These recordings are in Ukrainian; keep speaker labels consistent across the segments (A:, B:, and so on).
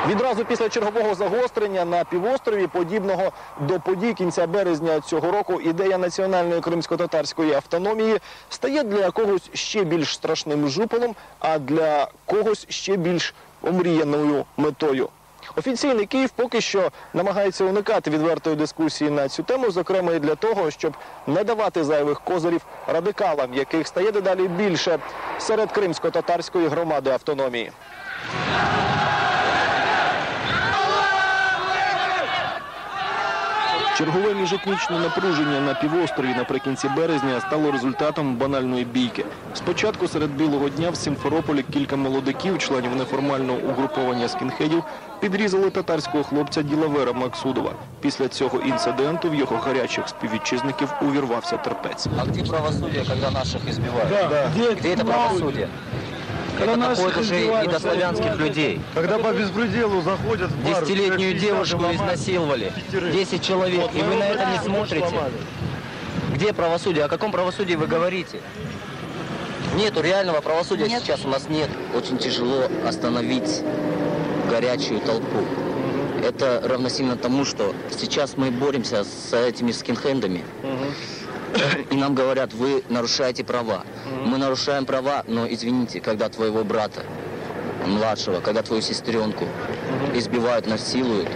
A: Відразу після чергового загострення на півострові, подібного до подій кінця березня цього року, ідея національної кримсько-татарської автономії стає для когось ще більш страшним жупелом, а для когось ще більш омріяною метою. Офіційний Київ поки що намагається уникати відвертої дискусії на цю тему, зокрема і для того, щоб не давати зайвих козирів радикалам, яких стає дедалі більше серед кримсько-татарської громади автономії. Чергове міжетнічне напруження на півострові наприкінці березня стало результатом банальної бійки. Спочатку серед білого дня в Сімферополі кілька молодиків, членів неформального угруповання скінхедів, підрізали татарського хлопця Ділавера Максудова. Після цього інциденту в його гарячих співвітчизників увірвався терпець.
B: А де правосуддя, коли наших избивають? Де це правосуддя? Это доходит уже и до славянских людей.
C: Когда по беспределу заходят в бар...
B: Десятилетнюю девушку изнасиловали, 10 человек, и вы на это не смотрите. Где правосудие? О каком правосудии вы говорите? Нету реального правосудия сейчас у нас нет. Очень тяжело остановить горячую толпу. Это равносильно тому, что сейчас мы боремся с этими скинхендами. И нам говорят, вы нарушаете права. Мы нарушаем права, но, извините, когда твоего брата младшего, когда твою сестренку избивают, насилуют,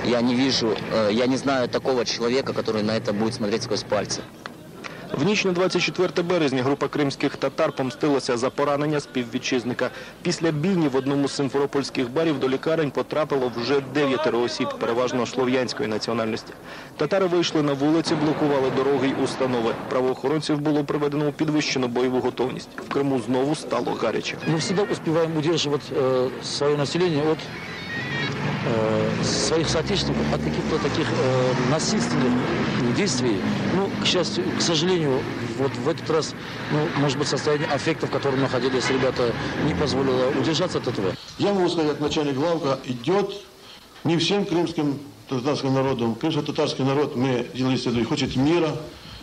B: я не вижу, я не знаю такого человека, который на это будет смотреть сквозь пальцы.
A: В ніч на 24 березня група кримських татар помстилася за поранення співвітчизника. Після бійні в одному з симферопольських барів до лікарень потрапило вже 9 осіб, переважно слов'янської національності. Татари вийшли на вулиці, блокували дороги й установи. Правоохоронців було приведено у підвищену бойову готовність. В Криму знову стало гаряче.
D: Ми завжди успіваємо удержувати своє населення від своих соотечественников от каких-то таких насильственных действий. Ну, к счастью, к сожалению, вот в этот раз, ну, может быть, состояние аффекта, в котором находились ребята, не позволило удержаться от этого.
C: Я могу сказать, как начальник главка, идет не всем крымским татарским народом. Крымско-татарский народ, мы делали, хочет мира,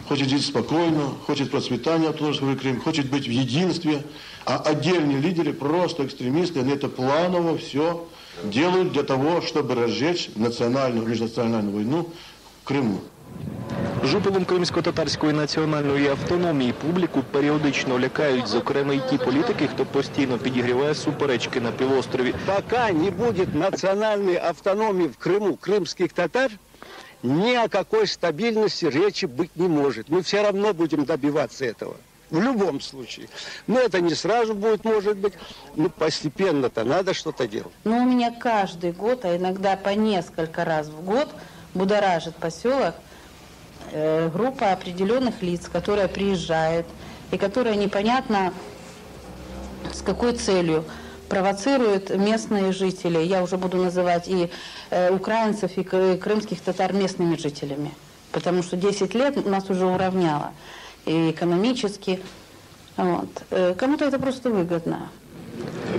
C: хочет жить спокойно, хочет процветания автономного Крыма, хочет быть в единстве. А отдельные лидеры, просто экстремисты, они это планово все делают для того, чтобы разжечь национальную, межнациональную войну в Криму.
A: Жупелом кримсько-татарської національної автономії публіку періодично лякають, зокрема, і ті політики, хто постійно підігріває суперечки на півострові.
E: Пока не будет национальной автономии в Крыму крымских татар, ни о какой стабильности речи быть не может. Мы все равно будем добиваться этого. В любом случае. Но это не сразу будет, может быть, но постепенно-то надо что-то делать.
F: Но у меня каждый год, а иногда по несколько раз в год будоражит поселок группа определенных лиц, которая приезжает и которая непонятно с какой целью провоцирует местные жители. Я уже буду называть и украинцев, и крымских татар местными жителями. Потому что 10 лет нас уже уравняло. И экономически. Вот. Кому-то это просто выгодно.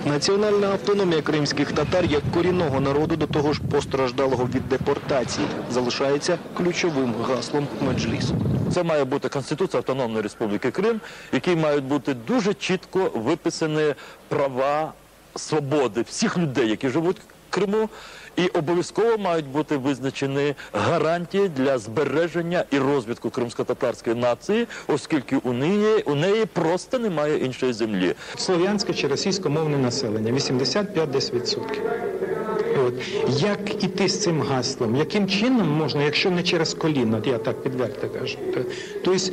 A: Національна автономія кримських татар як корінного народу, до того ж постраждалого від депортації, залишається ключовим гаслом Меджлісу.
G: Це має бути Конституція Автономної Республіки Крим, в якій мають бути дуже чітко виписані права, свободи всіх людей, які живуть в Криму, і обов'язково мають бути визначені гарантії для збереження і розвитку кримсько-татарської нації, оскільки у неї просто немає іншої землі.
H: Слов'янське чи російськомовне населення – 85% От. Як іти з цим гаслом? Яким чином можна, якщо не через коліно, я так відверто кажу. Тобто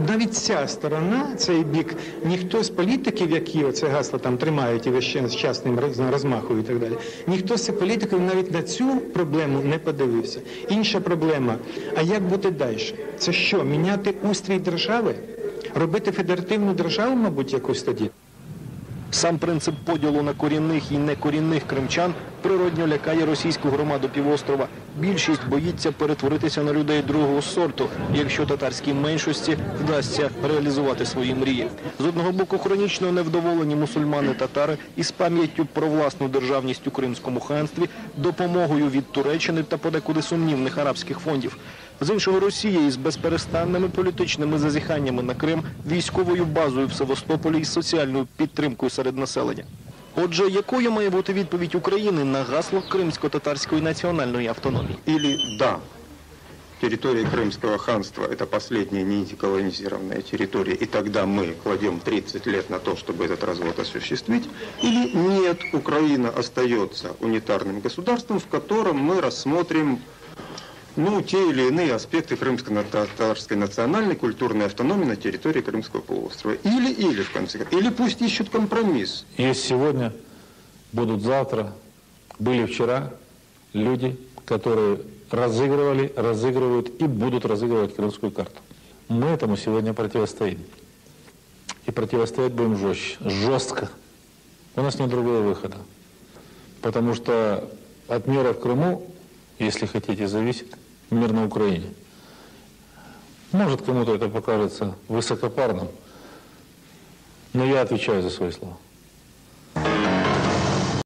H: навіть ця сторона, цей бік, ніхто з політиків, які оце гасло там тримають і весь час ним розмахують і так далі, ніхто з цих політиків навіть на цю проблему не подивився. Інша проблема, а як бути далі? Це що, міняти устрій держави? Робити федеративну державу, мабуть, якусь тоді?
A: Сам принцип поділу на корінних і некорінних кримчан природньо лякає російську громаду півострова. Більшість боїться перетворитися на людей другого сорту, якщо татарській меншості вдасться реалізувати свої мрії. З одного боку, хронічно невдоволені мусульмани-татари із пам'яттю про власну державність у Кримському ханстві, допомогою від Туреччини та подекуди сумнівних арабських фондів. З іншого, Росія із безперестанними політичними зазіханнями на Крим, військовою базою в Севастополі і соціальною підтримкою серед населення. Отже, якою має бути відповідь України на гасло кримсько-татарської національної автономії?
I: Или да, территория Крымского ханства – это последняя недеколонизированная территория, и тогда мы кладем 30 лет на то, чтобы этот развод осуществить. Или нет, Украина остается унитарным государством, в котором мы рассмотрим те или иные аспекты крымско-татарской национальной культурной автономии на территории Крымского полуострова. Или, в конце концов, или пусть ищут компромисс.
J: Есть сегодня, будут завтра, были вчера люди, которые разыгрывали, разыгрывают и будут разыгрывать крымскую карту. Мы этому сегодня противостоим. И противостоять будем жестко. У нас нет другого выхода. Потому что от мира в Крыму, если хотите, зависит мир на Украине. Может, кому-то это покажется высокопарным, но я отвечаю за свои слова.